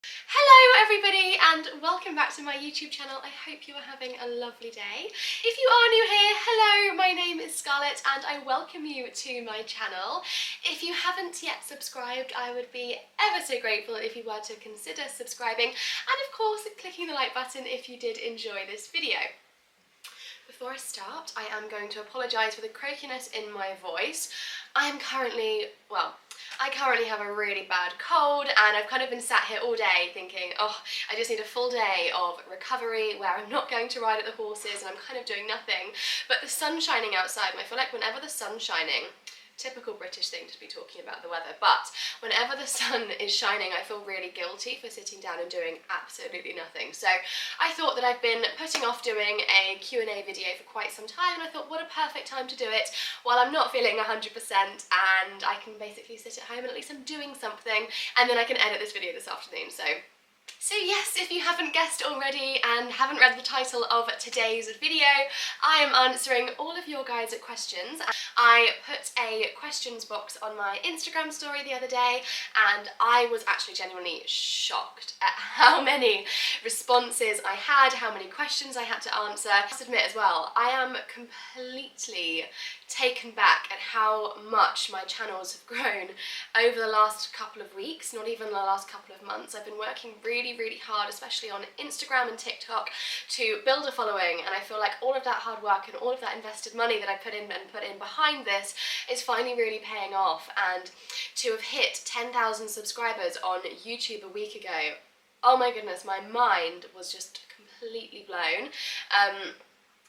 Hello everybody and welcome back to my YouTube channel. I hope you are having a lovely day. If you are new here, hello, my name is Scarlett and I welcome you to my channel. If you haven't yet subscribed, I would be ever so grateful if you were to consider subscribing and of course clicking the like button if you did enjoy this video. Before I start, I am going to apologise for the croakiness in my voice. I currently have a really bad cold and I've kind of been sat here all day thinking, oh, I just need a full day of recovery where I'm not going to ride at the horses and I'm kind of doing nothing. But the sun's shining outside and I feel like whenever the sun's shining, typical British thing to be talking about the weather, but whenever the sun is shining I feel really guilty for sitting down and doing absolutely nothing. So I thought that I've been putting off doing a Q&A video for quite some time and I thought what a perfect time to do it while I'm not feeling 100% and I can basically sit at home and at least I'm doing something and then I can edit this video this afternoon. So yes, if you haven't guessed already and haven't read the title of today's video, I am answering all of your guys' questions. I put a questions box on my Instagram story the other day and I was actually genuinely shocked at how many responses I had, how many questions I had to answer. I must admit as well, I am completely taken back at how much my channels have grown over the last couple of weeks, not even the last couple of months. I've been working really hard, especially on Instagram and TikTok, to build a following, and I feel like all of that hard work and all of that invested money that I put in behind this is finally really paying off. And to have hit 10,000 subscribers on YouTube a week ago, oh my goodness, my mind was just completely blown.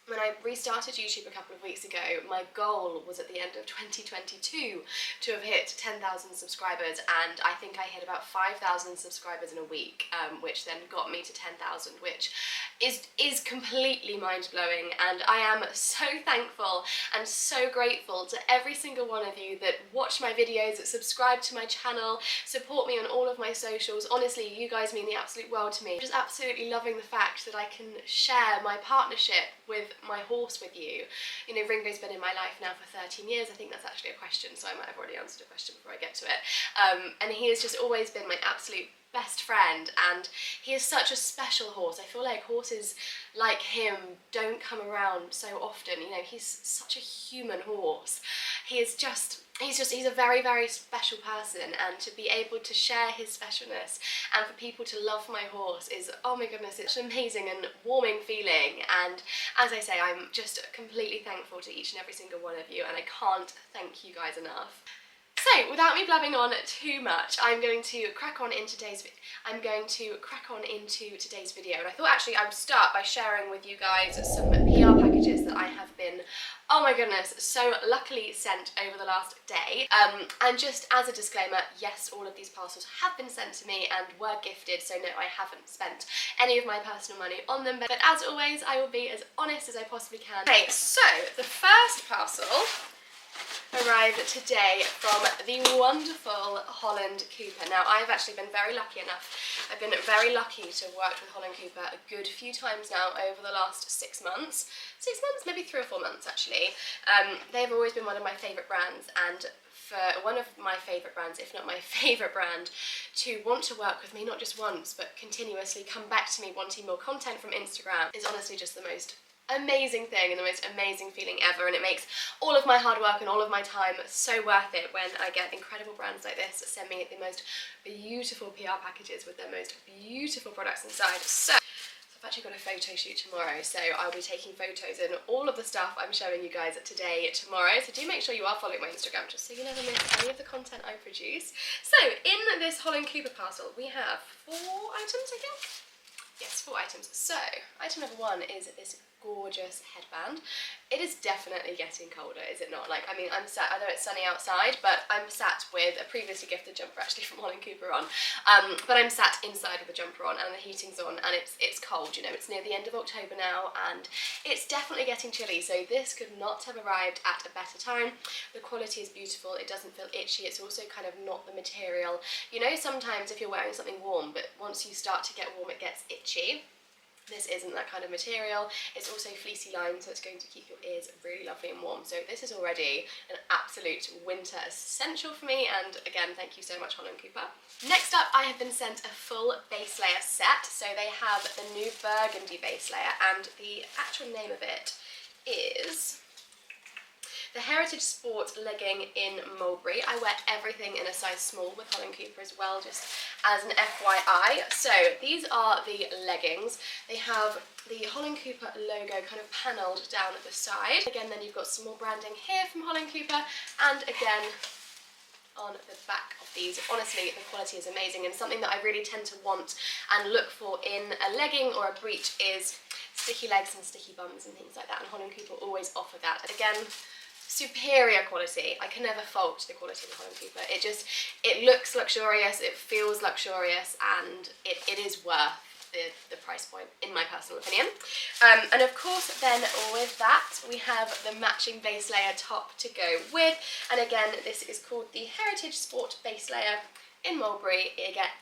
When I restarted YouTube a couple of weeks ago, my goal was at the end of 2022 to have hit 10,000 subscribers, and I think I hit about 5,000 subscribers in a week, which then got me to 10,000, which is completely mind-blowing, and I am so thankful and so grateful to every single one of you that watch my videos, that subscribe to my channel, support me on all of my socials. Honestly, you guys mean the absolute world to me. I'm just absolutely loving the fact that I can share my partnership with my horse with you. You know, Ringo's been in my life now for 13 years. I think that's actually a question, so I might have already answered a question before I get to it. And he has just always been my absolute best friend, and he is such a special horse. I feel like horses like him don't come around so often. You know, he's such a human horse. He's a very special person, and to be able to share his specialness and for people to love my horse is, oh my goodness, it's an amazing and warming feeling. And as I say, I'm just completely thankful to each and every single one of you, and I can't thank you guys enough. So, without me blabbing on too much, I'm going to crack on into today's video, and I thought actually I would start by sharing with you guys some PR packages that I have been, oh my goodness, so luckily sent over the last day. And just as a disclaimer, yes, all of these parcels have been sent to me and were gifted, so no, I haven't spent any of my personal money on them, but as always, I will be as honest as I possibly can. Okay, so the first parcel arrived today from the wonderful Holland Cooper. Now, I've actually been very lucky enough. I've been very lucky to have worked with Holland Cooper a good few times now over the last 6 months. 6 months? Maybe 3 or 4 months, actually. They've always been one of my favourite brands, and for one of my favourite brands, if not my favourite brand, to want to work with me, not just once, but continuously come back to me wanting more content from Instagram is honestly just the most amazing thing and the most amazing feeling ever, and it makes all of my hard work and all of my time so worth it when I get incredible brands like this that send me the most beautiful PR packages with their most beautiful products inside. So I've actually got a photo shoot tomorrow, so I'll be taking photos and all of the stuff I'm showing you guys today tomorrow, so do make sure you are following my Instagram just so you never miss any of the content I produce. So in this Holland Cooper parcel we have 4 items, I think? Yes, 4 items. So item number 1 is this gorgeous headband. It is definitely getting colder, is it not? Like, I mean, I'm sat, I know it's sunny outside, but I'm sat with a previously gifted jumper actually from Holland Cooper on, but I'm sat inside with the jumper on and the heating's on, and it's cold, you know, it's near the end of October now, and it's definitely getting chilly, so this could not have arrived at a better time. The quality is beautiful, it doesn't feel itchy, it's also kind of not the material. You know, sometimes if you're wearing something warm, but once you start to get warm it gets itchy. This isn't that kind of material. It's also fleecy lined, so it's going to keep your ears really lovely and warm. So this is already an absolute winter essential for me, and again, thank you so much, Holland Cooper. Next up, I have been sent a full base layer set. So they have the new burgundy base layer, and the actual name of it is the Heritage Sport legging in mulberry. I wear everything in a size small with Holland Cooper as well, just as an FYI. So these are the leggings. They have the Holland Cooper logo kind of panelled down at the side. Again, then you've got some more branding here from Holland Cooper, and again on the back of these. Honestly, the quality is amazing, and something that I really tend to want and look for in a legging or a breech is sticky legs and sticky bums and things like that, and Holland Cooper always offer that. Again, superior quality. I can never fault the quality of the Holland Cooper. It looks luxurious, it feels luxurious, and it is worth the price point, in my personal opinion. And of course, then with that, we have the matching base layer top to go with. And again, this is called the Heritage Sport base layer in mulberry,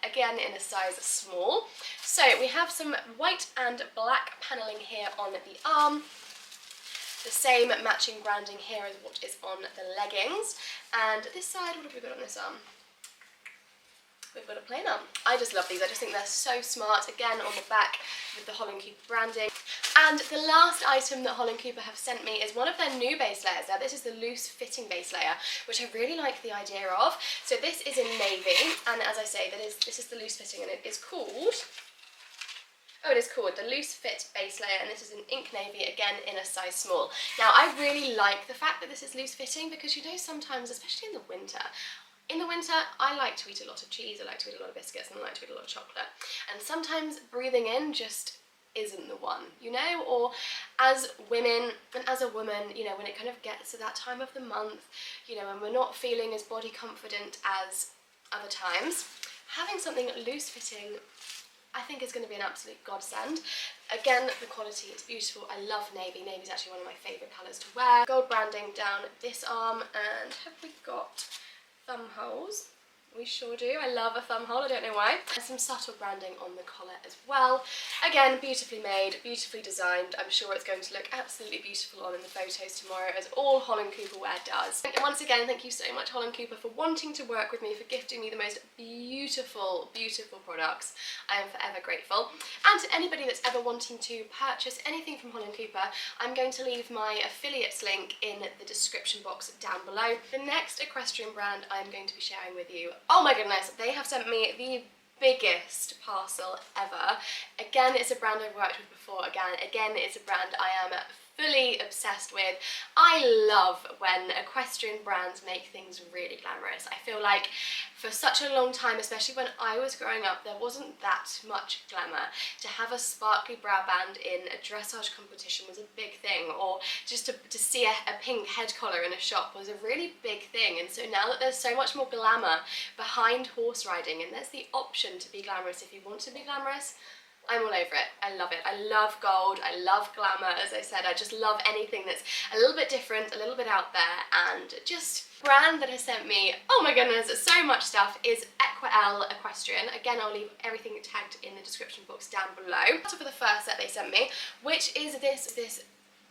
again in a size small. So we have some white and black panelling here on the arm. The same matching branding here as what is on the leggings. And this side, what have we got on this arm? We've got a plain arm. I just love these. I just think they're so smart. Again, on the back with the Holland Cooper branding. And the last item that Holland Cooper have sent me is one of their new base layers. Now, this is the loose fitting base layer, which I really like the idea of. So this is in navy, and as I say, this is the loose fitting, and it is called... Oh, it is called the Loose Fit Base Layer, and this is in ink navy, again in a size small. Now, I really like the fact that this is loose fitting because, you know, sometimes, especially in the winter, I like to eat a lot of cheese, I like to eat a lot of biscuits, and I like to eat a lot of chocolate. And sometimes breathing in just isn't the one, you know? Or as women, and as a woman, you know, when it kind of gets to that time of the month, you know, and we're not feeling as body confident as other times, having something loose fitting I think is going to be an absolute godsend. Again, the quality is beautiful. I love navy. Navy is actually one of my favourite colours to wear. Gold branding down this arm, and have we got thumb holes? We sure do. I love a thumb hole, I don't know why. There's some subtle branding on the collar as well. Again, beautifully made, beautifully designed. I'm sure it's going to look absolutely beautiful on in the photos tomorrow, as all Holland Cooper wear does. And once again, thank you so much, Holland Cooper, for wanting to work with me, for gifting me the most beautiful, beautiful products. I am forever grateful. And to anybody that's ever wanting to purchase anything from Holland Cooper, I'm going to leave my affiliates link in the description box down below. The next equestrian brand I'm going to be sharing with you, oh my goodness, they have sent me the biggest parcel ever. Again, it's a brand I've worked with before. Again, it's a brand I am fully obsessed with. I love when equestrian brands make things really glamorous. I feel like for such a long time, especially when I was growing up, there wasn't that much glamour. To have a sparkly brow band in a dressage competition was a big thing, or just to see a pink head collar in a shop was a really big thing. And so now that there's so much more glamour behind horse riding, and there's the option to be glamorous if you want to be glamorous, I'm all over it. I love it. I love gold. I love glamour. As I said, I just love anything that's a little bit different, a little bit out there, and just brand that has sent me, oh my goodness, so much stuff is Equil Equestrian. Again, I'll leave everything tagged in the description box down below. So for the first set they sent me, which is this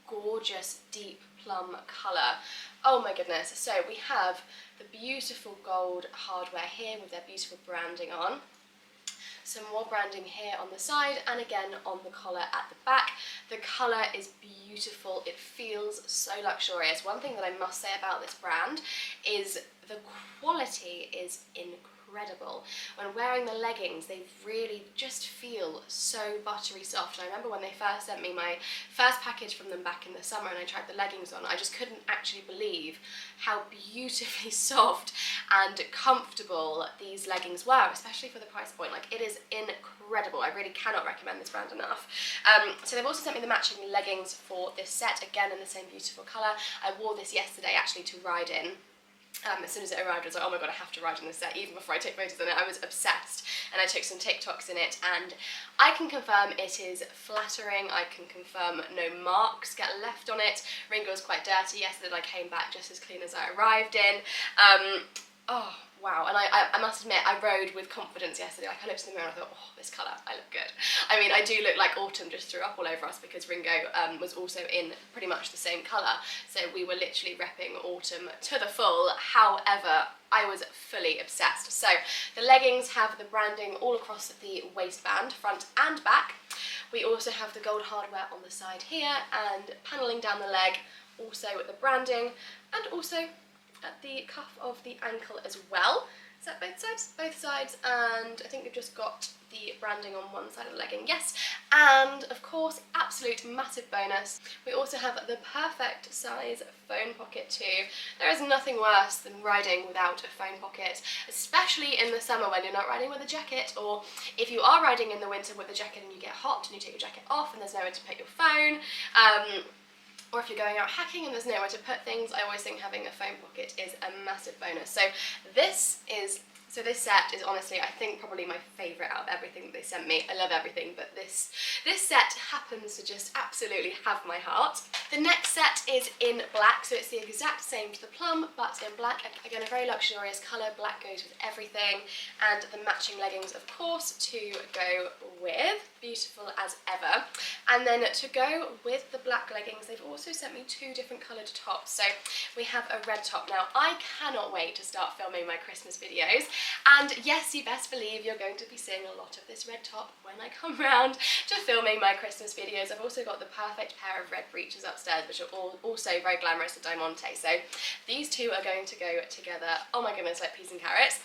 gorgeous deep plum colour. Oh my goodness. So we have the beautiful gold hardware here with their beautiful branding on. Some more branding here on the side, and again on the collar at the back. The colour is beautiful. It feels so luxurious. One thing that I must say about this brand is the quality is incredible. When wearing the leggings, they really just feel so buttery soft. And I remember when they first sent me my first package from them back in the summer and I tried the leggings on, I just couldn't actually believe how beautifully soft and comfortable these leggings were, especially for the price point. Like, it is incredible. I really cannot recommend this brand enough. So they've also sent me the matching leggings for this set, again in the same beautiful colour. I wore this yesterday actually to ride in. As soon as it arrived, I was like, oh my god, I have to ride in this set, even before I take photos in it. I was obsessed, and I took some TikToks in it, and I can confirm it is flattering. I can confirm no marks get left on it. Ringo was quite dirty yesterday, I came back just as clean as I arrived in. Oh wow. And I must admit, I rode with confidence yesterday. Like, I looked in the mirror and I thought, oh, this colour, I look good. I mean, I do look like autumn just threw up all over us because Ringo was also in pretty much the same colour. So we were literally repping autumn to the full. However, I was fully obsessed. So the leggings have the branding all across the waistband, front and back. We also have the gold hardware on the side here and panelling down the leg, also the branding, and also at the cuff of the ankle as well. Is that both sides? Both sides, and I think we've just got the branding on one side of the legging, yes. And of course, absolute massive bonus, we also have the perfect size phone pocket too. There is nothing worse than riding without a phone pocket, especially in the summer when you're not riding with a jacket, or if you are riding in the winter with a jacket and you get hot and you take your jacket off and there's nowhere to put your phone. Or if you're going out hacking and there's nowhere to put things, I always think having a phone pocket is a massive bonus. So this set is honestly, I think, probably my favourite out of everything that they sent me. I love everything, but this set happens to just absolutely have my heart. The next set is in black, so it's the exact same to the plum, but in black. Again, a very luxurious colour. Black goes with everything, and the matching leggings, of course, to go with. Beautiful as ever. And then to go with the black leggings, they've also sent me two different coloured tops. So we have a red top. Now, I cannot wait to start filming my Christmas videos, and yes, you best believe you're going to be seeing a lot of this red top when I come round to filming my Christmas videos. I've also got the perfect pair of red breeches upstairs, which are also very glamorous at Diamante. So these two are going to go together, oh my goodness, like peas and carrots.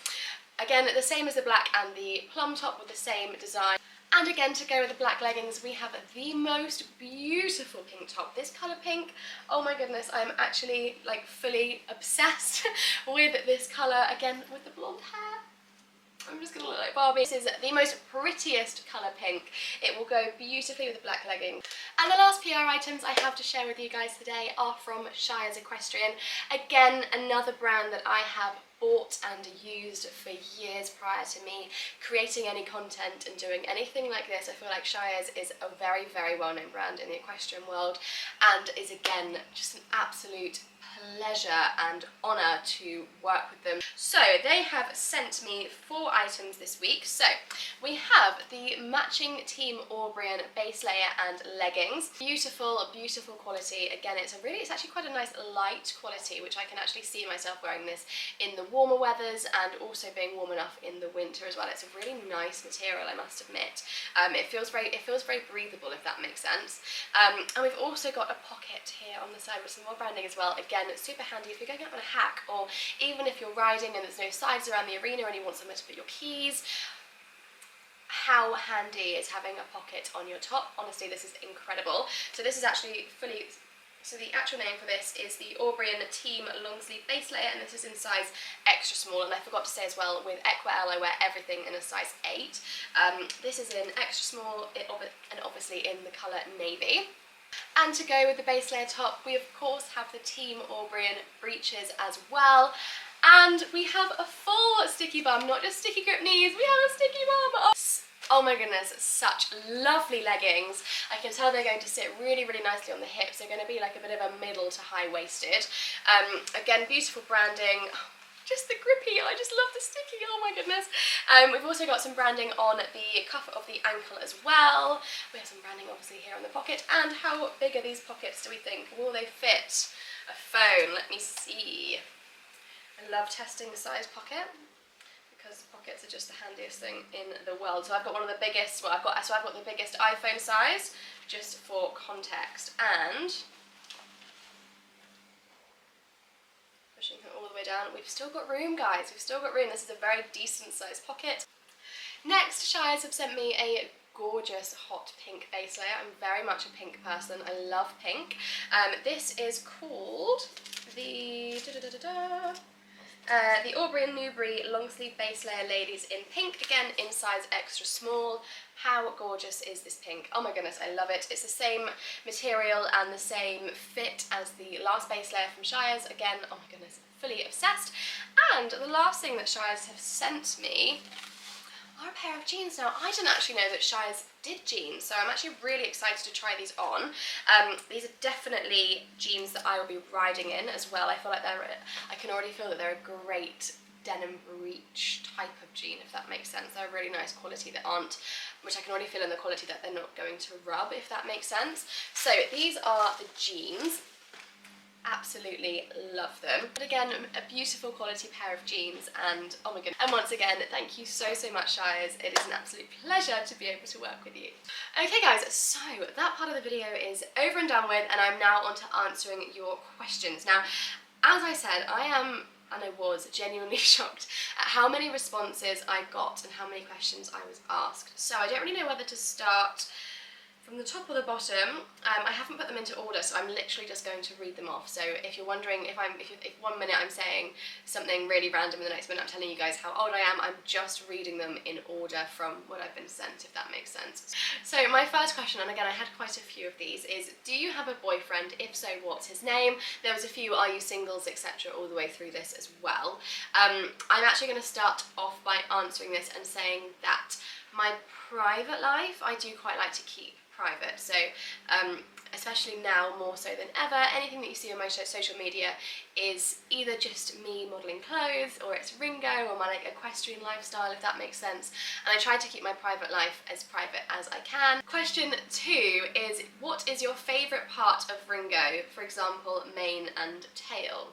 Again, the same as the black and the plum top with the same design. And again, to go with the black leggings, we have the most beautiful pink top. This colour pink, oh my goodness, I'm actually like fully obsessed with this colour. Again, with the blonde hair, I'm just gonna look like Barbie. This is the most prettiest colour pink. It will go beautifully with the black leggings. And the last PR items I have to share with you guys today are from Shires Equestrian. Again, another brand that I have bought and used for years prior to me creating any content and doing anything like this. I feel like Shires is a very, very well-known brand in the equestrian world, and is again just an absolute pleasure and honour to work with them. So they have sent me 4 items this week. So we have the matching Team Aubrian base layer and leggings. Beautiful, beautiful quality. Again, it's actually quite a nice light quality, which I can actually see myself wearing this in the warmer weathers and also being warm enough in the winter as well. It's a really nice material, I must admit. It feels very breathable, if that makes sense. And we've also got a pocket here on the side with some more branding as well. Again, it's super handy if you're going out on a hack, or even if you're riding and there's no sides around the arena and you want somewhere to put your keys. How handy is having a pocket on your top? Honestly, this is incredible. So this is actually fully, so the actual name for this is the Aubrian Team long sleeve base layer, and this is in size extra small. And I forgot to say as well, with Equil I wear everything in a size 8. This is in extra small and obviously in the colour navy. And to go with the base layer top, we of course have the Team Aubrian breeches as well. And we have a full sticky bum, not just sticky grip knees, we have a sticky bum. Oh my goodness, such lovely leggings. I can tell they're going to sit really, really nicely on the hips. They're going to be like a bit of a middle to high waisted. Again, beautiful branding. Just the grippy, I just love the sticky, oh my goodness. We've also got some branding on the cuff of the ankle as well. We have some branding obviously here on the pocket. And how big are these pockets, do we think? Will they fit a phone? Let me see. I love testing the size pocket, because pockets are just the handiest thing in the world. So I've got one of the biggest, well I've got the biggest iPhone size, just for context, and pushing her all the way down. We've still got room, guys, we've still got room. This is a very decent sized pocket. Next, Shires have sent me a gorgeous hot pink base layer. I'm very much a pink person, I love pink. This is called the Aubrian Newbury long sleeve base layer ladies in pink, again in size extra small. How gorgeous is this pink? Oh my goodness, I love it. It's the same material and the same fit as the last base layer from Shires. Again, oh my goodness, fully obsessed. And the last thing that Shires have sent me are a pair of jeans. Now, I didn't actually know that Shires did jeans, so I'm actually really excited to try these on. These are definitely jeans that I will be riding in as well. I feel like I can already feel that they're a great denim breech type of jean, if that makes sense. They're a really nice quality that aren't, which I can already feel in the quality that they're not going to rub, if that makes sense. So these are the jeans. Absolutely love them. But again, a beautiful quality pair of jeans, and oh my goodness. And once again, thank you so much, Shires. It is an absolute pleasure to be able to work with you. Okay guys, so that part of the video is over and done with, and I'm now on to answering your questions. Now, as I said, I am, and I was, genuinely shocked at how many responses I got and how many questions I was asked. So I don't really know whether to start from the top or the bottom. I haven't put them into order, so I'm literally just going to read them off. So if you're wondering if 1 minute I'm saying something really random and the next minute I'm telling you guys how old I am, I'm just reading them in order from what I've been sent, if that makes sense. So my first question, and again I had quite a few of these, is do you have a boyfriend? If so, what's his name? There was a few are you singles, etc. all the way through this as well. I'm actually going to start off by answering this and saying that my private life I do quite like to keep private, so especially now more so than ever, anything that you see on my social media is either just me modelling clothes, or it's Ringo, or my like equestrian lifestyle, if that makes sense, and I try to keep my private life as private as I can. Question 2 is, what is your favourite part of Ringo, for example mane and tail?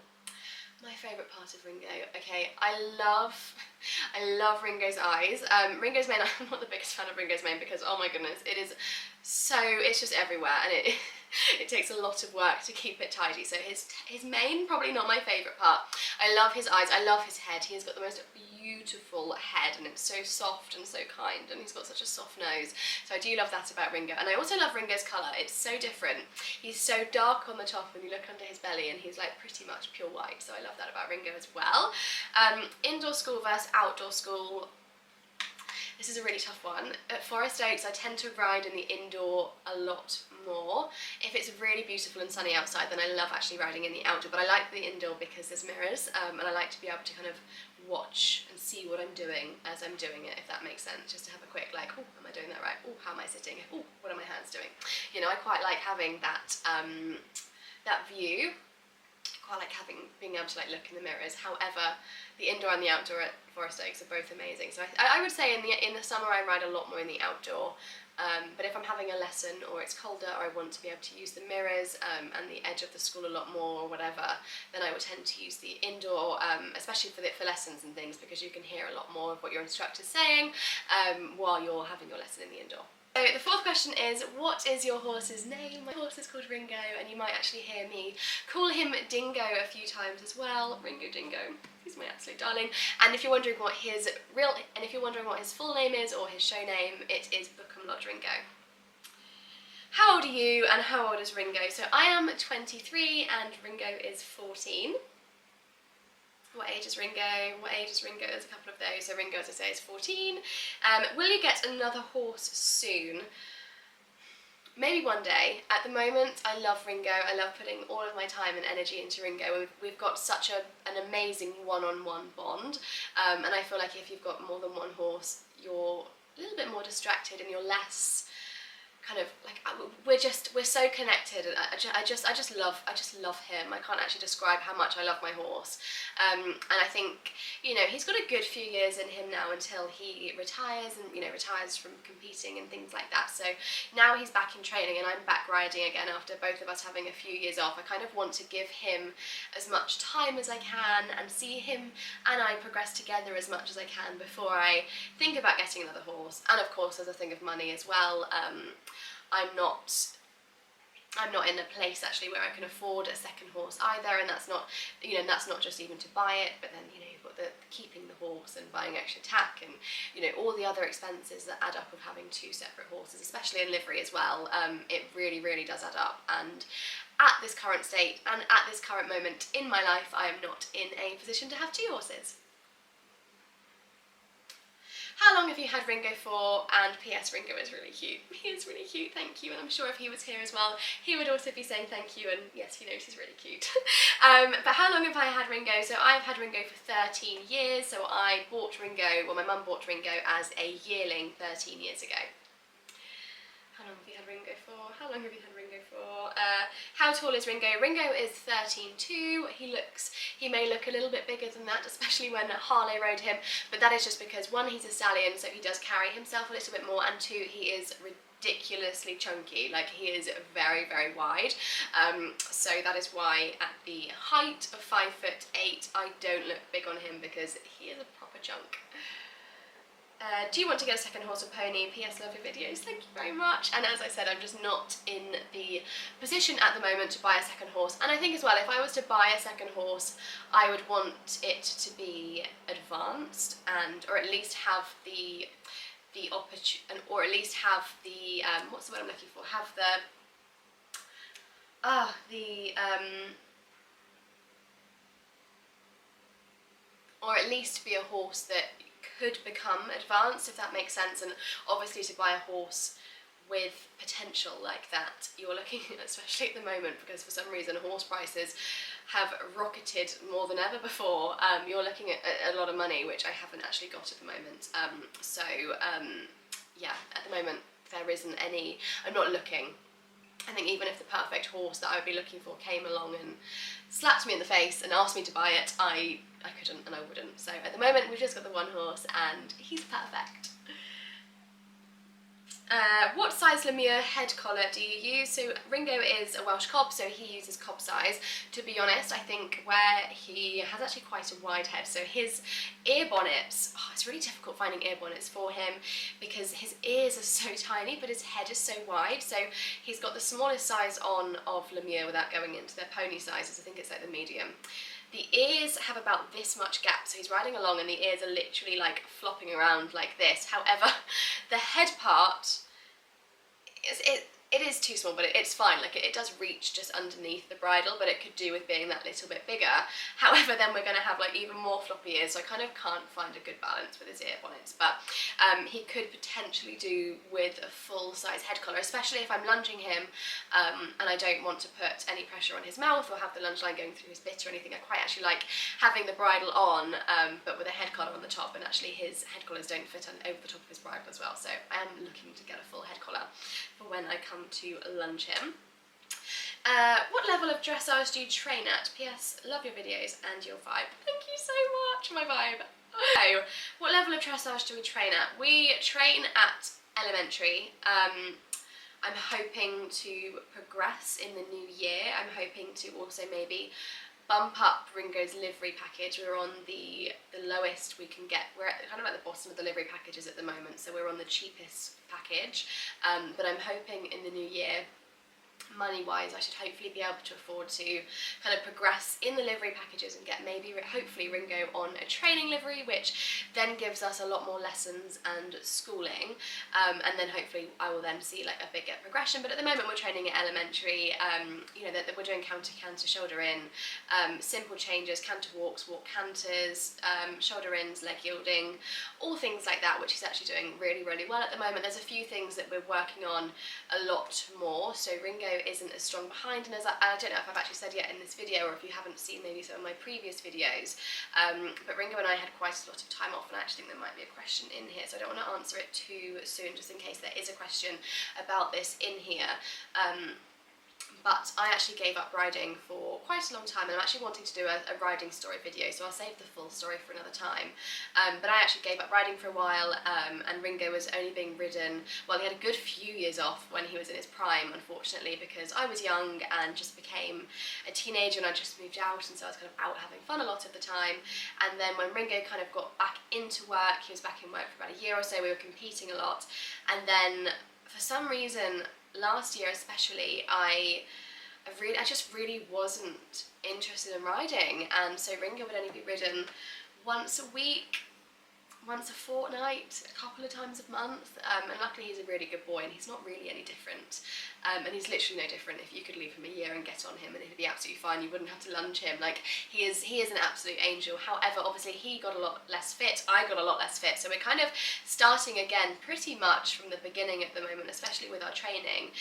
My favourite part of Ringo, okay, I love Ringo's eyes. Ringo's mane, I'm not the biggest fan of Ringo's mane because, oh my goodness, it's just everywhere, and it takes a lot of work to keep it tidy. So his mane, probably not my favourite part. I love his eyes, I love his head. He has got the most beautiful head, and it's so soft and so kind, and he's got such a soft nose. So I do love that about Ringo, and I also love Ringo's colour. It's so different. He's so dark on the top when you look under his belly, and he's like pretty much pure white, so I love that about Ringo as well. Indoor school versus outdoor school. This is a really tough one. At Forest Oaks, I tend to ride in the indoor a lot more. If it's really beautiful and sunny outside, then I love actually riding in the outdoor, but I like the indoor because there's mirrors, and I like to be able to kind of watch and see what I'm doing as I'm doing it, if that makes sense, just to have a quick like, oh, am I doing that right? Oh, how am I sitting? Oh, what are my hands doing? You know, I quite like having that, that view. Quite like being able to like look in the mirrors. However, the indoor and the outdoor at Forest Oaks are both amazing. So I would say in the summer I ride a lot more in the outdoor. But if I'm having a lesson or it's colder, or I want to be able to use the mirrors and the edge of the school a lot more or whatever, then I would tend to use the indoor, especially for lessons and things, because you can hear a lot more of what your instructor's saying while you're having your lesson in the indoor. So the fourth question is, what is your horse's name? My horse is called Ringo, and you might actually hear me call him Dingo a few times as well. Ringo Dingo, he's my absolute darling. And if you're wondering what his full name is or his show name, it is Bookham Lodge Ringo. How old are you, and how old is Ringo? So I am 23 and Ringo is 14. What age is Ringo? What age is Ringo? There's a couple of those. So Ringo, as I say, is 14. Will you get another horse soon? Maybe one day. At the moment, I love Ringo. I love putting all of my time and energy into Ringo. We've got such an amazing one-on-one bond. And I feel like if you've got more than one horse, you're a little bit more distracted and you're less kind of like, we're so connected, and I just love him. I can't actually describe how much I love my horse, and I think, you know, he's got a good few years in him now until he retires, and, you know, retires from competing and things like that. So now he's back in training and I'm back riding again after both of us having a few years off. I kind of want to give him as much time as I can and see him and I progress together as much as I can before I think about getting another horse. And of course there's a thing of money as well. I'm not in a place actually where I can afford a second horse either, and that's not, you know, that's not just even to buy it, but then, you know, you've got the keeping the horse and buying extra tack and, you know, all the other expenses that add up of having two separate horses, especially in livery as well. It really does add up, and at this current state and at this current moment in my life, I am not in a position to have two horses. How long have you had Ringo for? And P.S. Ringo is really cute. He is really cute, thank you. And I'm sure if he was here as well, he would also be saying thank you. And yes, he knows he's really cute. But how long have I had Ringo? So I've had Ringo for 13 years. So I bought Ringo, well, my mum bought Ringo as a yearling 13 years ago. How long have you had Ringo for? How long have you had Ringo for? How tall is Ringo? Ringo is 13.2. He may look a little bit bigger than that, especially when Harlow rode him, but that is just because, one, he's a stallion, so he does carry himself a little bit more, and two, he is ridiculously chunky. Like, he is very, very wide, so that is why at the height of 5'8", I don't look big on him, because he is a proper chunk. Do you want to get a second horse or pony? PS, love your videos, thank you very much. And as I said, I'm just not in the position at the moment to buy a second horse. And I think as well, if I was to buy a second horse, I would want it to be advanced, or at least have the opportunity, or at least have the, what's the word I'm looking for? Have or at least be a horse that could become advanced, if that makes sense. And obviously to buy a horse with potential like that, you're looking, especially at the moment, because for some reason horse prices have rocketed more than ever before, you're looking at a lot of money, which I haven't actually got at the moment. Yeah, at the moment there isn't any, I'm not looking. I think even if the perfect horse that I would be looking for came along and slapped me in the face and asked me to buy it, I couldn't and I wouldn't. So at the moment we've just got the one horse and he's perfect. What size lamia head collar do you use? So Ringo is a Welsh cob, so he uses cob size. To be honest, I think where he has actually quite a wide head, so his ear bonnets, it's really difficult finding ear bonnets for him because his ears are so tiny but his head is so wide. So he's got the smallest size on of lamia without going into their pony sizes. I think it's like the medium. The ears have about this much gap, so he's riding along and the ears are literally like flopping around like this. However, the head part, it is too small, but it's fine. Like it does reach just underneath the bridle, but it could do with being that little bit bigger. However, then we're going to have like even more floppy ears, so I kind of can't find a good balance with his ear bonnets. But he could potentially do with a full size head collar, especially if I'm lunging him and I don't want to put any pressure on his mouth or have the lunge line going through his bit or anything. I quite actually like having the bridle on, but with a head collar on the top, and actually his head collars don't fit over the top of his bridle as well. So I am looking to get a full head collar for when I come to lunge him. What level of dressage do you train at? PS, love your videos and your vibe. Thank you so much, my vibe. So, what level of dressage do we train at? We train at elementary. I'm hoping to progress in the new year. I'm hoping to also maybe bump up Ringo's livery package. We're on the lowest we can get. We're kind of at the bottom of the livery packages at the moment, so we're on the cheapest package. But I'm hoping in the new year, money-wise, I should hopefully be able to afford to kind of progress in the livery packages and get maybe, hopefully, Ringo on a training livery, which then gives us a lot more lessons and schooling, and then hopefully I will then see like a bigger progression. But at the moment we're training at elementary, you know, that we're doing counter, shoulder in, simple changes, canter walks, walk canters, shoulder ins, leg yielding, all things like that, which he's actually doing really, really well at the moment. There's a few things that we're working on a lot more, so Ringo isn't as strong behind, and as I don't know if I've actually said yet in this video, or if you haven't seen maybe some of my previous videos, but Ringo and I had quite a lot of time off, and I actually think there might be a question in here, so I don't want to answer it too soon, just in case there is a question about this in here. But I actually gave up riding for quite a long time, and I'm actually wanting to do a riding story video, so I'll save the full story for another time. But I actually gave up riding for a while, and Ringo was only being ridden, well, he had a good few years off when he was in his prime, unfortunately, because I was young and just became a teenager and I just moved out, and so I was kind of out having fun a lot of the time. And then when Ringo kind of got back into work, he was back in work for about a year or so, we were competing a lot, and then for some reason, last year especially, I just really wasn't interested in riding, and so Ringo would only be ridden once a week, once a fortnight, a couple of times a month, and luckily he's a really good boy and he's not really any different, and he's literally no different. If you could leave him a year and get on him and he'd be absolutely fine, you wouldn't have to lunge him. Like, he is an absolute angel. However, obviously he got a lot less fit, I got a lot less fit, so we're kind of starting again pretty much from the beginning at the moment, especially with our training,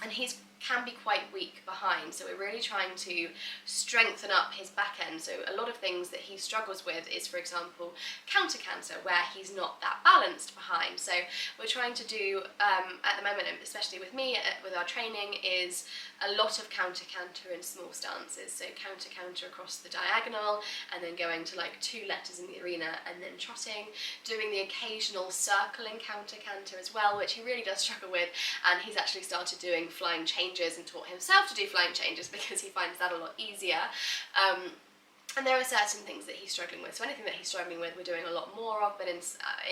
and he's can be quite weak behind, so we're really trying to strengthen up his back end. So a lot of things that he struggles with is, for example, counter canter, where he's not that balanced behind. So we're trying to do at the moment, especially with me with our training, is a lot of counter canter in small stances. So counter canter across the diagonal, and then going to like 2 letters in the arena, and then trotting, doing the occasional circling counter canter as well, which he really does struggle with, and he's actually started doing flying changes and taught himself to do flying changes because he finds that a lot easier. And there are certain things that he's struggling with. So anything that he's struggling with, we're doing a lot more of, but in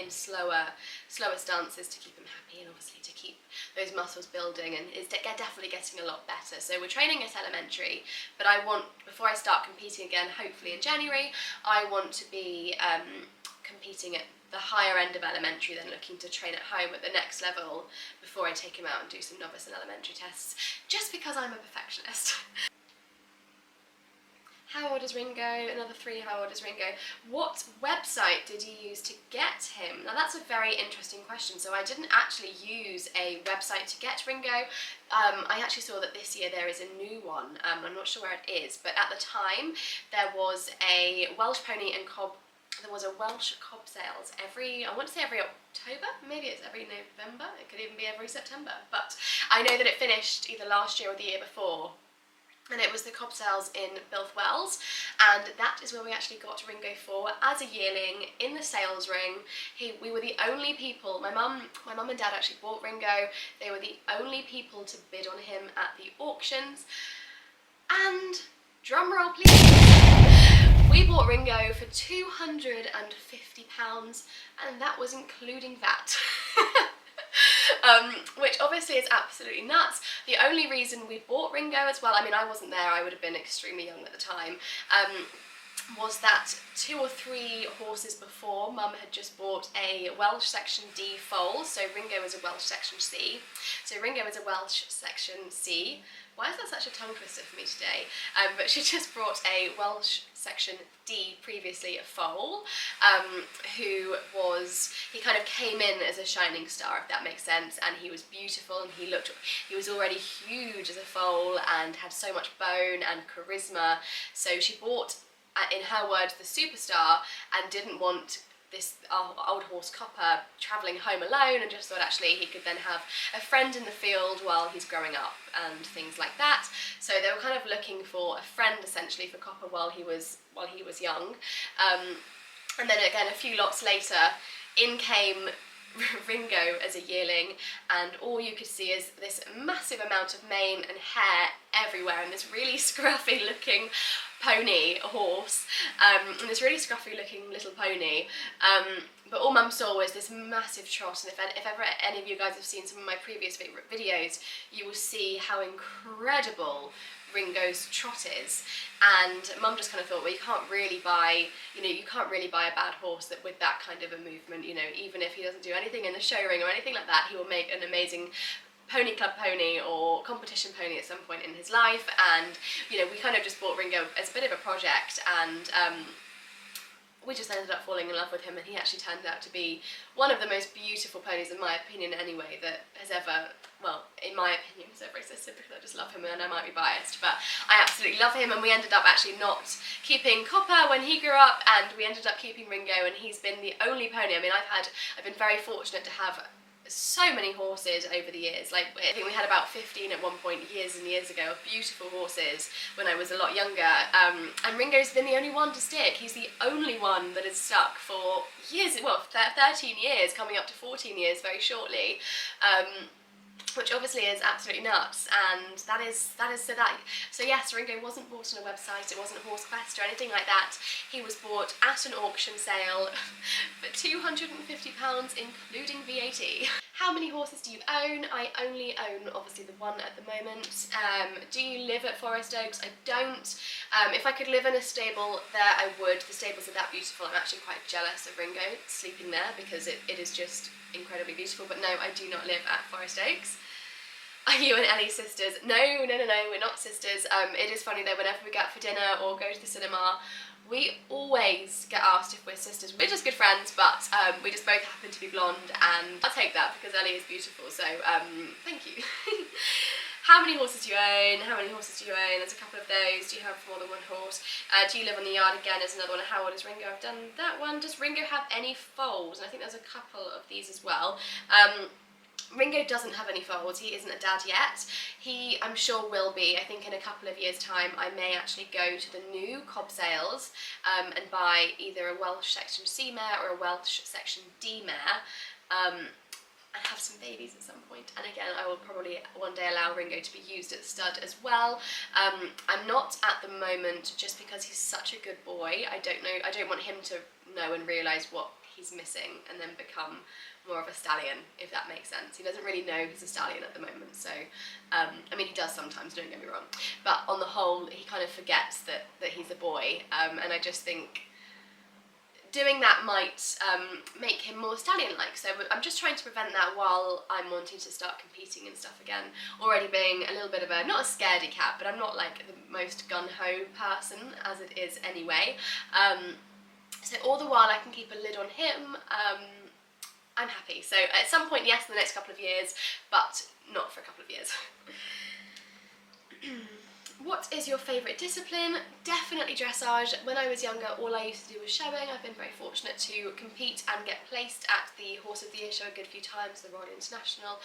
slower stances to keep him happy, and obviously to keep those muscles building, and is definitely getting a lot better. So we're training at elementary, but I want, before I start competing again, hopefully in January, I want to be competing at the higher end of elementary, then looking to train at home at the next level before I take him out and do some novice and elementary tests, just because I'm a perfectionist. How old is Ringo? Another 3, how old is Ringo? What website did you use to get him? Now that's a very interesting question. So I didn't actually use a website to get Ringo. I actually saw that this year there is a new one. I'm not sure where it is, but at the time there was a Welsh pony and cob. There was a Welsh cob sales every, I want to say every October, maybe it's every November, it could even be every September, but I know that it finished either last year or the year before. And it was the cob sales in Bilth Wells, and that is where we actually got Ringo for as a yearling in the sales ring. We were the only people, my mum and dad actually bought Ringo. They were the only people to bid on him at the auctions, and drum roll please, we bought Ringo for £250, and that was including VAT. Which obviously is absolutely nuts. The only reason we bought Ringo as well, I mean I wasn't there, I would have been extremely young at the time, was that 2 or 3 horses before, Mum had just bought a Welsh Section D foal, so Ringo is a Welsh Section C. So Ringo is a Welsh Section C. Why is that such a tongue twister for me today? But she just brought a Welsh Section D, previously a foal, he kind of came in as a shining star, if that makes sense, and he was beautiful, and he was already huge as a foal and had so much bone and charisma. So she bought, in her words, the superstar, and didn't want this old horse Copper travelling home alone, and just thought actually he could then have a friend in the field while he's growing up and things like that. So they were kind of looking for a friend essentially for Copper while he was young. And then again a few lots later in came Ringo as a yearling, and all you could see is this massive amount of mane and hair everywhere, and this really scruffy looking horse, and this really scruffy looking little pony, but all Mum saw was this massive trot. And if ever any of you guys have seen some of my previous videos, you will see how incredible Ringo's trot is. And Mum just kind of thought, well, you can't really buy a bad horse with that kind of a movement, even if he doesn't do anything in the show ring or anything like that, he will make an amazing pony club pony or competition pony at some point in his life. And we kind of just bought Ringo as a bit of a project, and we just ended up falling in love with him, and he actually turned out to be one of the most beautiful ponies, in my opinion anyway, that has ever, well, in my opinion, has ever existed, because I just love him, and I might be biased, but I absolutely love him. And we ended up actually not keeping Copper when he grew up, and we ended up keeping Ringo, and he's been the only pony. I mean, I've been very fortunate to have so many horses over the years. Like, I think we had about 15 at one point, years and years ago, of beautiful horses when I was a lot younger, and Ringo's been the only one to stick. He's the only one that has stuck for years, well, 13 years, coming up to 14 years very shortly, which obviously is absolutely nuts. And so yes, Ringo wasn't bought on a website, it wasn't HorseQuest or anything like that. He was bought at an auction sale for £250, including VAT. How many horses do you own? I only own, obviously, the one at the moment. Do you live at Forest Oaks? I don't. If I could live in a stable there, I would. The stables are that beautiful. I'm actually quite jealous of Ringo sleeping there, because it is just incredibly beautiful. But no, I do not live at Forest Oaks. Are you and Ellie sisters? No, we're not sisters. It is funny though, whenever we go out for dinner or go to the cinema, We always get asked if we're sisters. We're just good friends, but we just both happen to be blonde, and I'll take that because Ellie is beautiful, so thank you. How many horses do you own? How many horses do you own? There's a couple of those. Do you have more than one horse? Do you live on the yard? Again, is another one. How old is Ringo? I've done that one. Does Ringo have any foals? And I think there's a couple of these as well. Ringo doesn't have any foals. He isn't a dad yet. He, I'm sure, will be. I think in a couple of years' time I may actually go to the new cob sales and buy either a Welsh section C mare or a Welsh section D mare and have some babies at some point. And again, I will probably one day allow Ringo to be used at the stud as well. I'm not at the moment, just because he's such a good boy. I don't want him to know and realise what he's missing and then become more of a stallion, if that makes sense. He doesn't really know he's a stallion at the moment, so I mean, he does sometimes, don't get me wrong, but on the whole he kind of forgets that he's a boy, and I just think doing that might make him more stallion-like. So I'm just trying to prevent that while I'm wanting to start competing and stuff again. Already being a little bit of a, not a scaredy cat, but I'm not like the most gun-ho person, as it is anyway. So all the while I can keep a lid on him, I'm happy. So at some point, yes, in the next couple of years, but not for a couple of years. What is your favourite discipline? Definitely dressage. When I was younger, all I used to do was showing. I've been very fortunate to compete and get placed at the Horse of the Year show a good few times, the Royal International,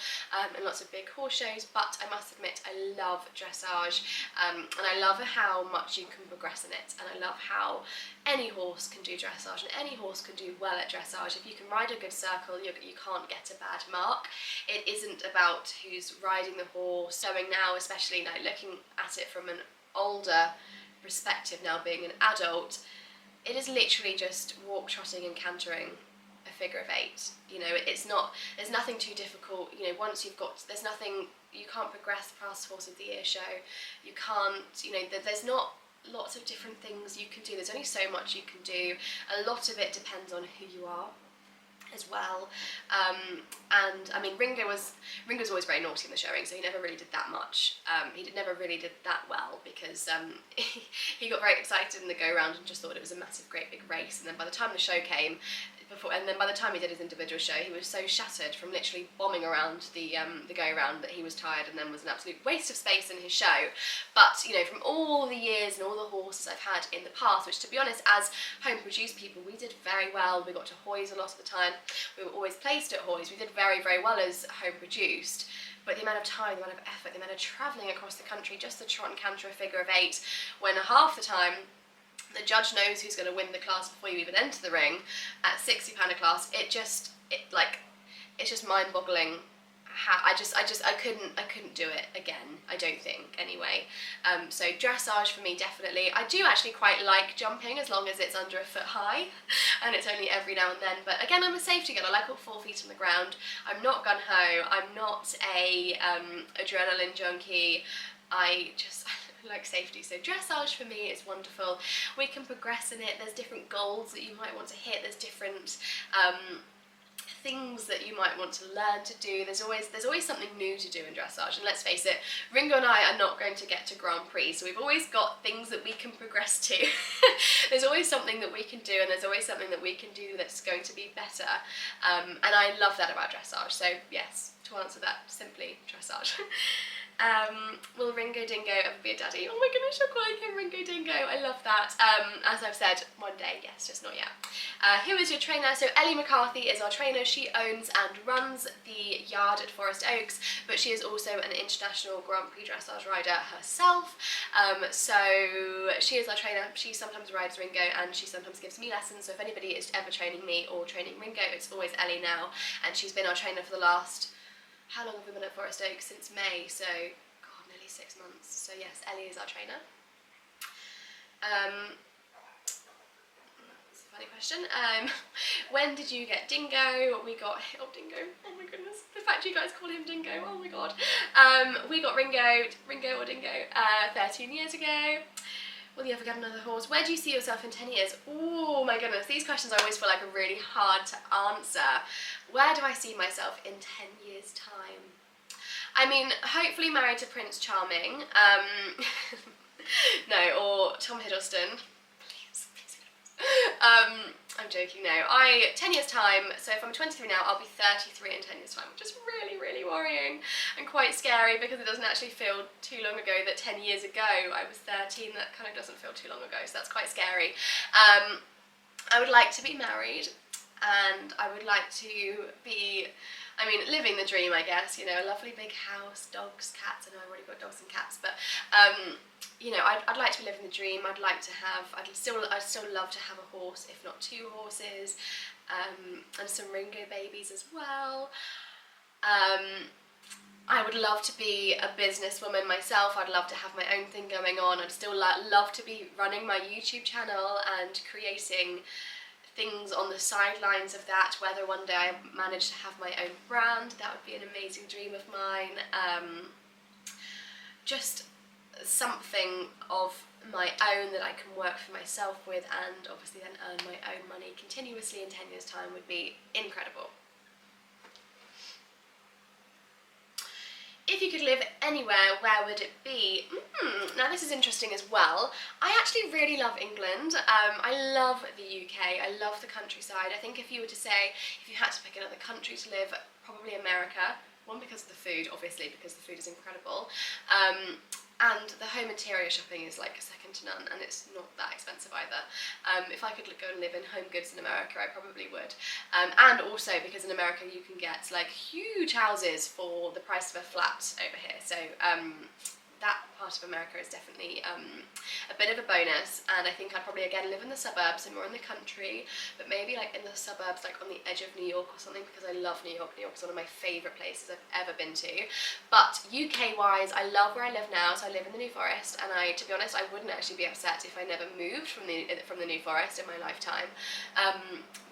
and lots of big horse shows, but I must admit I love dressage, and I love how much you can progress in it, and I love how any horse can do dressage, and any horse can do well at dressage. If you can ride a good circle, you can't get a bad mark. It isn't about who's riding the horse. Showing now, especially now, looking at it from an older perspective now, being an adult, it is literally just walk, trotting and cantering a figure of 8. You know, it's not, there's nothing too difficult. You know, once you've got, there's nothing, you can't progress past Horse of the Year show, you can't, you know, there's not lots of different things you can do. There's only so much you can do. A lot of it depends on who you are as well, and I mean, Ringo was always very naughty in the showing, so he never really did that much. He never really did that well, because he got very excited in the go-round and just thought it was a massive, great big race, and then by the time the show came, by the time he did his individual show, he was so shattered from literally bombing around the go-round that he was tired, and then was an absolute waste of space in his show. But you know, from all the years and all the horses I've had in the past, which to be honest, as home-produced people, we did very well. We got to Hoys a lot of the time. We were always placed at Hoys. We did very, very well as home-produced. But the amount of time, the amount of effort, the amount of travelling across the country just to trot and canter a figure of 8, when half the time the judge knows who's going to win the class before you even enter the ring at £60 a class, it's just mind-boggling. How I couldn't do it again, I don't think, anyway. So dressage for me, definitely. I do actually quite like jumping, as long as it's under a foot high and it's only every now and then, but again, I'm a safety girl. I like all 4 feet on the ground. I'm not gun-ho, I'm not a adrenaline junkie. I like safety, so dressage for me is wonderful. We can progress in it. There's different goals that you might want to hit. There's different things that you might want to learn to do. There's always something new to do in dressage, and let's face it, Ringo and I are not going to get to Grand Prix, so we've always got things that we can progress to. There's always something that we can do, and there's always something that we can do that's going to be better, and I love that about dressage. So yes, to answer that simply, dressage. Will Ringo Dingo ever be a daddy? Oh my goodness, you're calling him Ringo Dingo. I love that. As I've said, one day, yes, just not yet. Who is your trainer? So Ellie McCarthy is our trainer. She owns and runs the yard at Forest Oaks, but she is also an international Grand Prix dressage rider herself. So she is our trainer. She sometimes rides Ringo and she sometimes gives me lessons. So if anybody is ever training me or training Ringo, it's always Ellie now, and she's been our trainer for the last, how long have we been at Forest Oaks? Since May, so God, nearly 6 months. So yes, Ellie is our trainer. It's a funny question. When did you get Dingo? We got, oh Dingo, oh my goodness, the fact you guys call him Dingo, oh my God. We got Ringo or Dingo 13 years ago. Will you ever get another horse? Where do you see yourself in 10 years? Oh my goodness, these questions I always feel like are really hard to answer. Where do I see myself in 10 years' time? I mean, hopefully married to Prince Charming. No, or Tom Hiddleston. Please, please, I'm joking now. 10 years time, so if I'm 23 now, I'll be 33 in 10 years time, which is really, really worrying and quite scary because it doesn't actually feel too long ago that 10 years ago I was 13. That kind of doesn't feel too long ago, so that's quite scary. I would like to be married, and I would like to be, I mean, living the dream, I guess, you know, a lovely big house, dogs, cats. I know I've already got dogs and cats, but you know, I'd like to be living the dream. I'd like to have, I'd still love to have a horse, if not 2 horses, and some Ringo babies as well. I would love to be a businesswoman myself. I'd love to have my own thing going on. I'd still love to be running my YouTube channel and creating things on the sidelines of that, whether one day I manage to have my own brand. That would be an amazing dream of mine. Just something of my own that I can work for myself with, and obviously then earn my own money continuously in 10 years time would be incredible. If you could live anywhere, where would it be? Now this is interesting as well. I actually really love England. I love the UK. I love the countryside. I think if you were to say, if you had to pick another country to live, probably America. One, because of the food, obviously, because the food is incredible. And the home interior shopping is like second to none, and it's not that expensive either. If I could go and live in home goods in America, I probably would. And also because in America you can get like huge houses for the price of a flat over here. So that part of America is definitely a bit of a bonus, and I think I'd probably again live in the suburbs, so more in the country, but maybe like in the suburbs, like on the edge of New York or something, because I love New York. New York's one of my favourite places I've ever been to. But UK wise, I love where I live now, so I live in the New Forest, and to be honest, I wouldn't actually be upset if I never moved from the New Forest in my lifetime.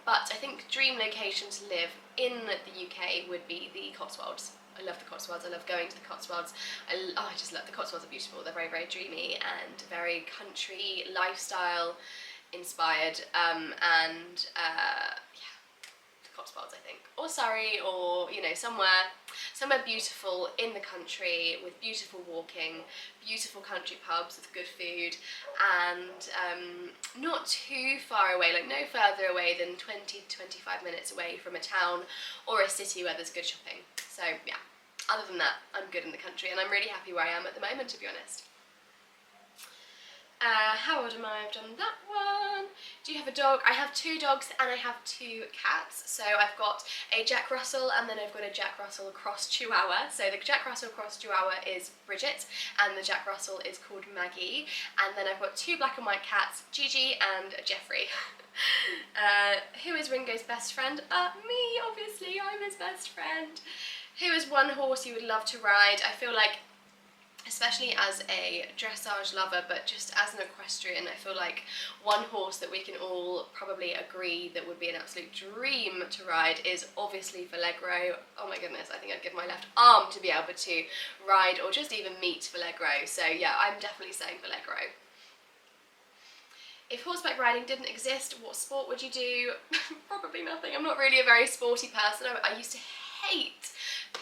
But I think dream location to live in the UK would be the Cotswolds. I love the Cotswolds. I love going to the Cotswolds. I just love the Cotswolds. Are beautiful. They're very, very dreamy and very country lifestyle inspired. Yeah, the Cotswolds, I think, or Surrey, or you know, somewhere beautiful in the country with beautiful walking, beautiful country pubs with good food, and not too far away, like no further away than 20 to 25 minutes away from a town or a city where there's good shopping. So yeah, other than that, I'm good in the country, and I'm really happy where I am at the moment, to be honest. How old am I? I've done that one. Do you have a dog? I have 2 dogs and I have 2 cats. So I've got a Jack Russell, and then I've got a Jack Russell Cross Chihuahua. So the Jack Russell Cross Chihuahua is Bridget, and the Jack Russell is called Maggie. And then I've got 2 black and white cats, Gigi and Jeffrey. Who is Ringo's best friend? Me, obviously. I'm his best friend. Who is one horse you would love to ride? I feel like, especially as a dressage lover, but just as an equestrian, I feel like one horse that we can all probably agree that would be an absolute dream to ride is obviously Allegro. Oh my goodness, I think I'd give my left arm to be able to ride or just even meet Allegro. So yeah, I'm definitely saying Allegro. If horseback riding didn't exist, what sport would you do? Probably nothing. I'm not really a very sporty person. I used to hate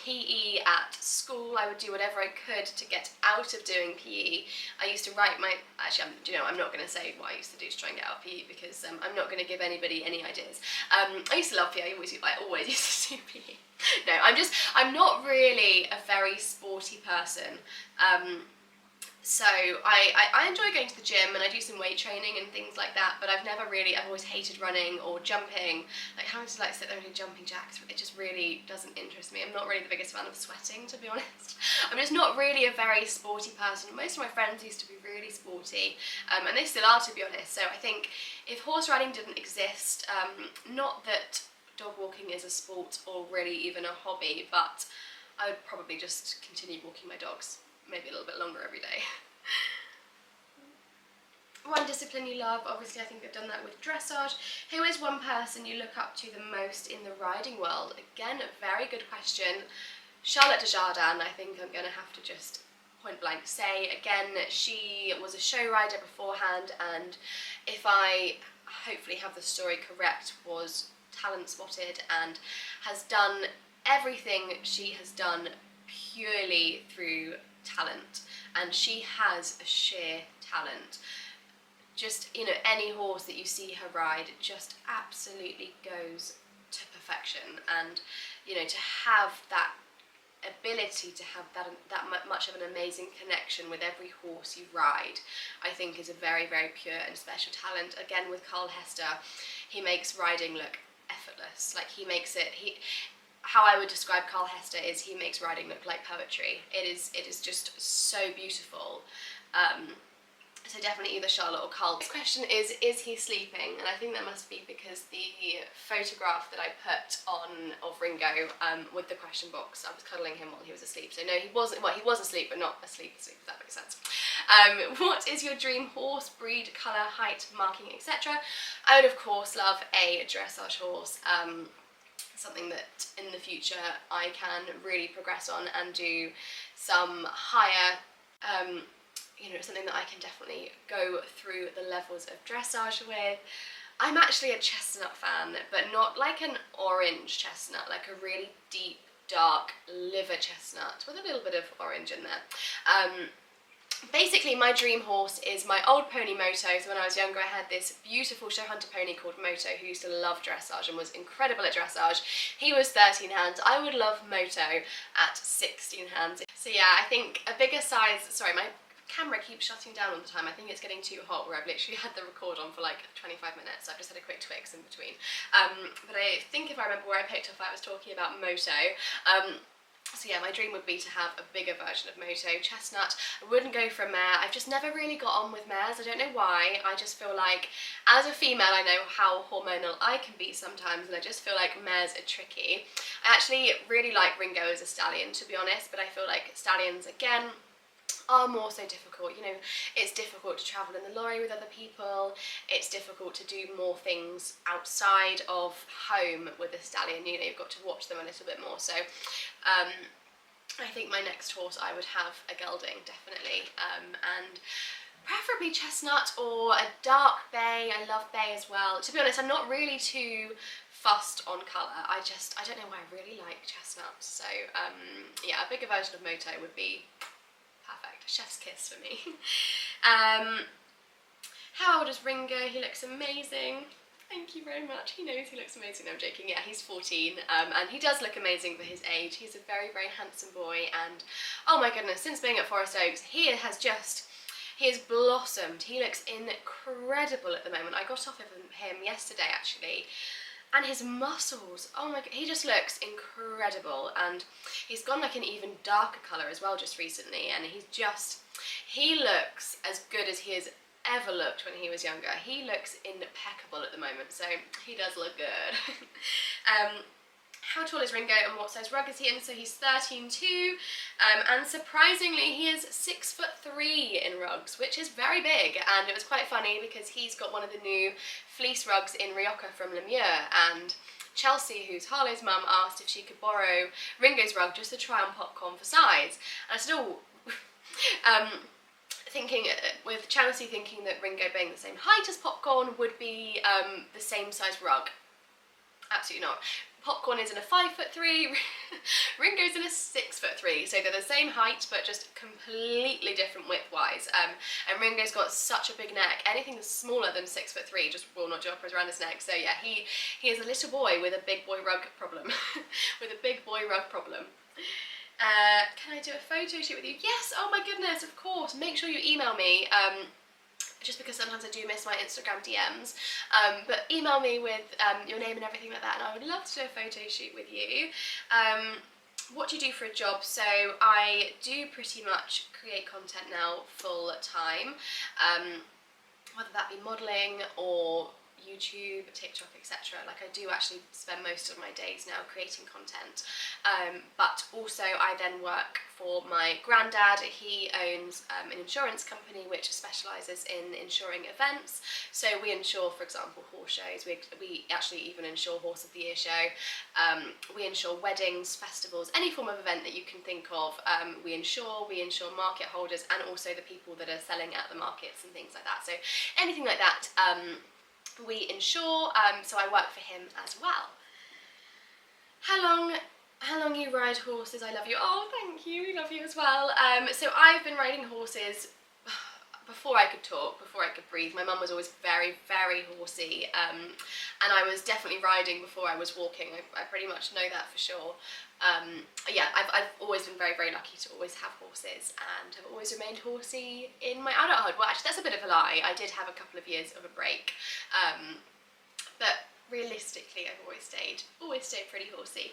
PE at school. I would do whatever I could to get out of doing PE. I used to write my, actually, I'm not going to say what I used to do to try and get out of PE, because I'm not going to give anybody any ideas. I used to love PE. I always used to do PE. No, I'm not really a very sporty person. So I enjoy going to the gym, and I do some weight training and things like that, but I've always hated running or jumping. Like having to sit there and do jumping jacks, it just really doesn't interest me. I'm not really the biggest fan of sweating, to be honest. I'm just not really a very sporty person. Most of my friends used to be really sporty, and they still are, to be honest. So I think if horse riding didn't exist, not that dog walking is a sport or really even a hobby, but I would probably just continue walking my dogs. Maybe a little bit longer every day. One discipline you love, obviously I think I've done that with dressage. Who is one person you look up to the most in the riding world? Again, a very good question. Charlotte Desjardins, I think I'm going to have to just point blank say. Again, she was a show rider beforehand, and if I hopefully have the story correct, was talent spotted and has done everything she has done purely through talent, and she has a sheer talent. just, you know, any horse that you see her ride just absolutely goes to perfection. And, you know, to have that ability to have that much of an amazing connection with every horse you ride, I think is a very, very pure and special talent. Again, with Carl Hester, he makes riding look effortless. Like, he makes it, how I would describe Carl Hester is he makes riding look like poetry. It is just so beautiful. So definitely either Charlotte or Carl. This question is he sleeping? And I think that must be because the photograph that I put on of Ringo with the question box, I was cuddling him while he was asleep. So no, he wasn't, well, he was asleep, but not asleep, if that makes sense. What is your dream horse, breed, colour, height, marking, etc.? I would of course love a dressage horse. Something that in the future I can really progress on and do some higher, you know, something that I can definitely go through the levels of dressage with. I'm actually a chestnut fan, but not like an orange chestnut, like a really deep, dark liver chestnut with a little bit of orange in there. Basically, my dream horse is my old pony Moto. So when I was younger, I had this beautiful show hunter pony called Moto who used to love dressage and was incredible at dressage. He was 13 hands. I would love Moto at 16 hands. So yeah, I think a bigger size, sorry, my camera keeps shutting down all the time. I think it's getting too hot where I've literally had the record on for like 25 minutes. So I've just had a quick Twix in between. But I think if I remember where I picked up, I was talking about Moto. So yeah, my dream would be to have a bigger version of Moto. Chestnut, I wouldn't go for a mare. I've just never really got on with mares. I don't know why. I just feel like, as a female, I know how hormonal I can be sometimes, and I just feel like mares are tricky. I actually really like Ringo as a stallion, to be honest, but I feel like stallions, again, are more so difficult. You know, it's difficult to travel in the lorry with other people, it's difficult to do more things outside of home with a stallion. You know, you've got to watch them a little bit more. So I think my next horse I would have a gelding, definitely, and preferably chestnut or a dark bay. I love bay as well. To be honest, I'm not really too fussed on colour. I don't know why I really like chestnuts. So yeah, a bigger version of Moto would be perfect. Chef's kiss for me. How old is Ringo? He looks amazing. Thank you very much. He knows he looks amazing. No, I'm joking. Yeah, he's 14, and he does look amazing for his age. He's a very, very handsome boy, and oh my goodness, since being at Forest Oaks, he has blossomed. He looks incredible at the moment. I got off of him yesterday, actually, and his muscles, oh my god, he just looks incredible. And he's gone like an even darker colour as well just recently, and he looks as good as he has ever looked when he was younger. He looks impeccable at the moment, so he does look good. How tall is Ringo and what size rug is he in? So he's 13'2", and surprisingly he is 6'3" in rugs, which is very big. And it was quite funny because he's got one of the new fleece rugs in Rioja from Lamia, and Chelsea, who's Harlow's mum, asked if she could borrow Ringo's rug just to try on Popcorn for size. And I said, oh, thinking, with Chelsea thinking that Ringo being the same height as Popcorn would be the same size rug. Absolutely not. Popcorn is in a 5'3", Ringo's in a 6'3", so they're the same height but just completely different width-wise. And Ringo's got such a big neck. Anything that's smaller than 6'3" just will not do up around his neck. So yeah, he is a little boy with a big boy rug problem. With a big boy rug problem. Can I do a photo shoot with you? Yes, oh my goodness, of course. Make sure you email me, just because sometimes I do miss my Instagram DMs, but email me with your name and everything like that, and I would love to do a photo shoot with you. What do you do for a job? So I do pretty much create content now full time, whether that be modelling or YouTube, TikTok, etc. Like, I do actually spend most of my days now creating content, but also I then work for my granddad. He owns an insurance company which specialises in insuring events. So we insure, for example, horse shows. We actually even insure Horse of the Year show. We insure weddings, festivals, any form of event that you can think of. We insure market holders and also the people that are selling at the markets and things like that. So anything like that, we insure, so I work for him as well. How long you ride horses? I love you. Oh, thank you. We love you as well. So I've been riding horses before I could talk, before I could breathe, my mum was always very, very horsey, and I was definitely riding before I was walking. I pretty much know that for sure. Yeah, I've always been very, very lucky to always have horses, and have always remained horsey in my adulthood. Well, actually, that's a bit of a lie. I did have a couple of years of a break, but realistically, I've always stayed pretty horsey.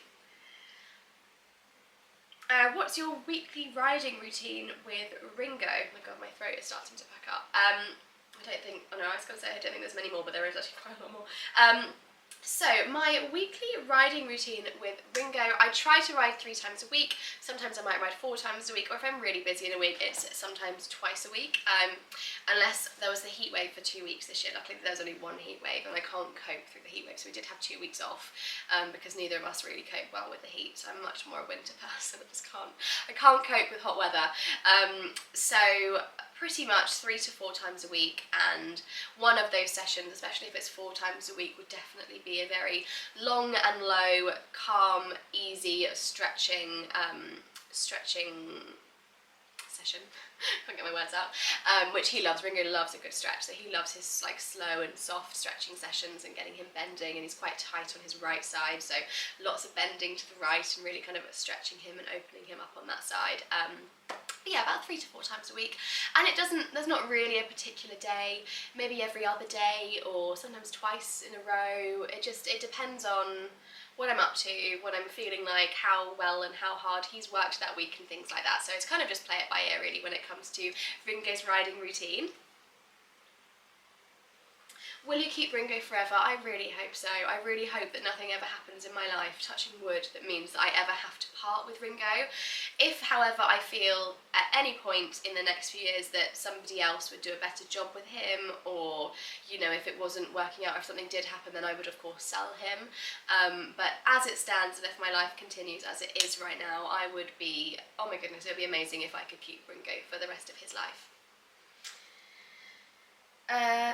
What's your weekly riding routine with Ringo? Oh my god, my throat is starting to pack up. I don't think, oh no, I was going to say I don't think there's many more, but there is actually quite a lot more. So my weekly riding routine with Ringo, I try to ride 3 times a week. Sometimes I might ride 4 times a week, or if I'm really busy in a week, it's sometimes twice a week. Unless there was the heat wave for 2 weeks this year. Luckily there was only 1 heat wave, and I can't cope through the heat wave, so we did have 2 weeks off, because neither of us really cope well with the heat. So I'm much more a winter person. I can't cope with hot weather. So pretty much 3 to 4 times a week, and one of those sessions, especially if it's 4 times a week, would definitely be a very long and low, calm, easy stretching session. Can't get my words out. Which he loves. Ringo loves a good stretch, so he loves his like slow and soft stretching sessions and getting him bending, and he's quite tight on his right side, so lots of bending to the right and really kind of stretching him and opening him up on that side. But yeah, about 3 to 4 times a week, and there's not really a particular day, maybe every other day or sometimes twice in a row. It depends on what I'm up to, what I'm feeling like, how well and how hard he's worked that week and things like that. So it's kind of just play it by ear really when it comes to Ringo's riding routine. Will you keep Ringo forever? I really hope so. I really hope that nothing ever happens in my life, touching wood, that means that I ever have to part with Ringo. If, however, I feel at any point in the next few years that somebody else would do a better job with him, or, you know, if it wasn't working out, if something did happen, then I would of course sell him. But as it stands, and if my life continues as it is right now, I would be, oh my goodness, it would be amazing if I could keep Ringo for the rest of his life.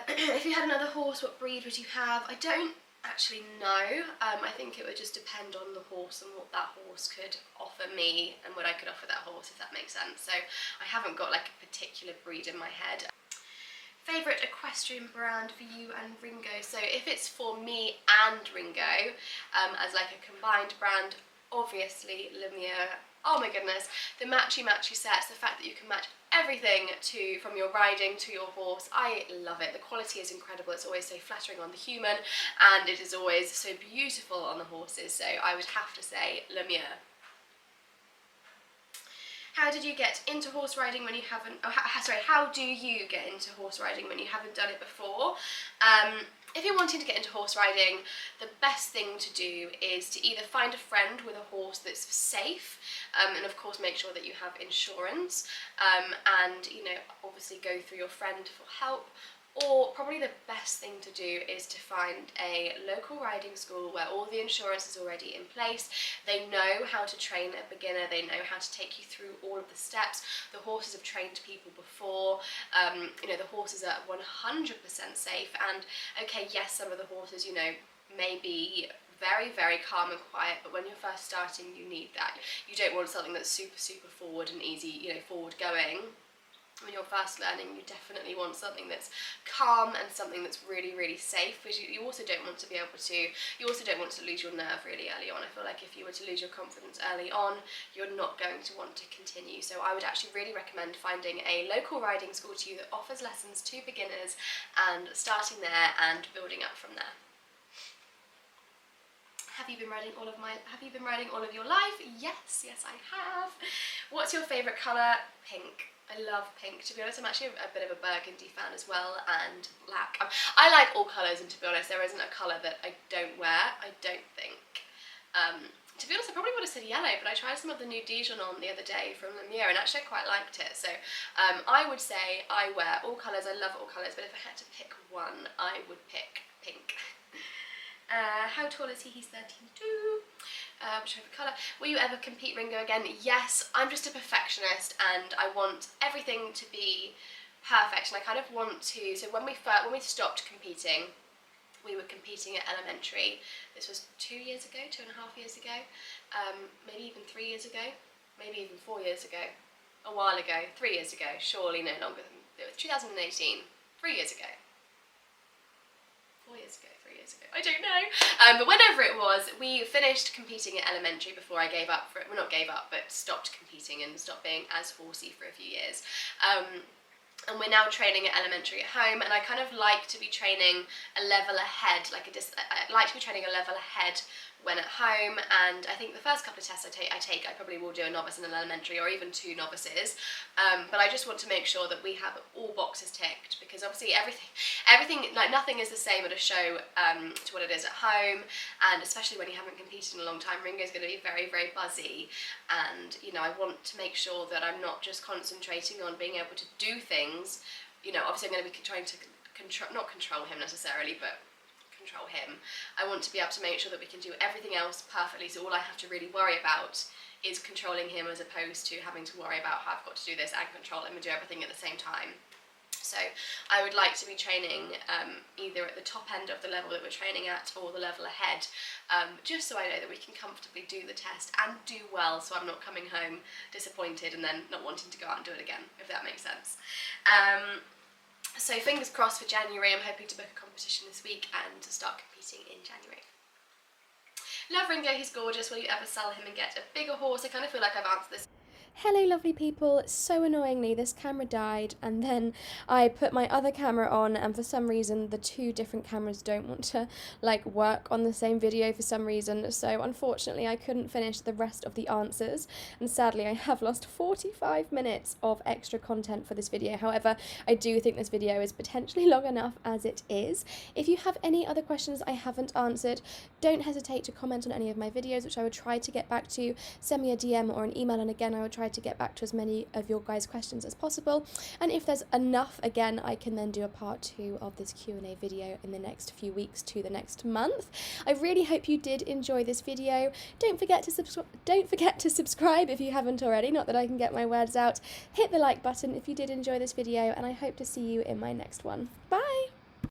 If you had another horse, what breed would you have? I don't actually know. I think it would just depend on the horse and what that horse could offer me and what I could offer that horse, if that makes sense. So I haven't got like a particular breed in my head. Favourite equestrian brand for you and Ringo? So if it's for me and Ringo, as like a combined brand, obviously lamia. Oh my goodness, the matchy sets, the fact that you can match everything from your riding to your horse, I love it. The quality is incredible. It's always so flattering on the human, and it is always so beautiful on the horses, so I would have to say lamia. How did you get into horse riding when you haven't, how do you get into horse riding when you haven't done it before? If you're wanting to get into horse riding, the best thing to do is to either find a friend with a horse that's safe, and of course make sure that you have insurance, and, you know, obviously go through your friend for help. Or probably the best thing to do is to find a local riding school where all the insurance is already in place. They know how to train a beginner, they know how to take you through all of the steps. The horses have trained people before, you know, the horses are 100% safe, and okay, yes, some of the horses, you know, may be very, very calm and quiet, but when you're first starting, you need that. You don't want something that's super forward and easy, you know, forward going. When you're first learning, you definitely want something that's calm and something that's really safe, because you also don't want to be able to, you also don't want to lose your nerve really early on. I feel like if you were to lose your confidence early on, you're not going to want to continue. So I would actually really recommend finding a local riding school to you that offers lessons to beginners, and starting there and building up from there. Have you been riding all of your life? Yes, I have. What's your favourite colour? Pink. I love pink. To be honest, I'm actually a bit of a burgundy fan as well, and black. I like all colours, and to be honest, there isn't a colour that I don't wear, I don't think. To be honest, I probably would have said yellow, but I tried some of the new Dijon on the other day from Lamia, and actually I quite liked it. So I would say I wear all colours, I love all colours, but if I had to pick one, I would pick pink. How tall is he? He's 13'2". Which favourite colour? Will you ever compete, Ringo, again? Yes, I'm just a perfectionist, and I want everything to be perfect, and I kind of want to, so when we stopped competing, we were competing at elementary. This was 2 years ago, 2.5 years ago, maybe even 3 years ago, maybe even 4 years ago, a while ago, 3 years ago, surely no longer than it was 2018, 3 years ago. 4 years ago, 3 years ago, I don't know. But whenever it was, we finished competing at elementary before I gave up, well not gave up, but stopped competing and stopped being as horsey for a few years. And we're now training at elementary at home, and I kind of like to be training a level ahead, I like to be training a level ahead when at home, and I think the first couple of tests I probably will do a novice and an elementary, or even 2 novices, but I just want to make sure that we have all boxes ticked, because obviously everything, like nothing is the same at a show to what it is at home, and especially when you haven't competed in a long time, Ringo's going to be very, very buzzy, and you know, I want to make sure that I'm not just concentrating on being able to do things, you know, obviously I'm going to be trying to not control him necessarily, but control him. I want to be able to make sure that we can do everything else perfectly, so all I have to really worry about is controlling him, as opposed to having to worry about how I've got to do this and control him and do everything at the same time. So I would like to be training either at the top end of the level that we're training at, or the level ahead, just so I know that we can comfortably do the test and do well, so I'm not coming home disappointed and then not wanting to go out and do it again, if that makes sense. So fingers crossed for January. I'm hoping to book a competition this week and to start competing in January. Love Ringo, he's gorgeous. Will you ever sell him and get a bigger horse? I kind of feel like I've answered this. Hello lovely people, so annoyingly this camera died, and then I put my other camera on, and for some reason the 2 different cameras don't want to like work on the same video for some reason, so unfortunately I couldn't finish the rest of the answers, and sadly I have lost 45 minutes of extra content for this video. However, I do think this video is potentially long enough as it is. If you have any other questions I haven't answered, don't hesitate to comment on any of my videos, which I would try to get back to. Send me a DM or an email, and again I would try to get back to as many of your guys' questions as possible, and if there's enough, again I can then do a part 2 of this Q&A video in the next few weeks to the next month. I really hope you did enjoy this video. Don't forget to subscribe if you haven't already, not that I can get my words out. Hit the like button if you did enjoy this video, and I hope to see you in my next one. Bye!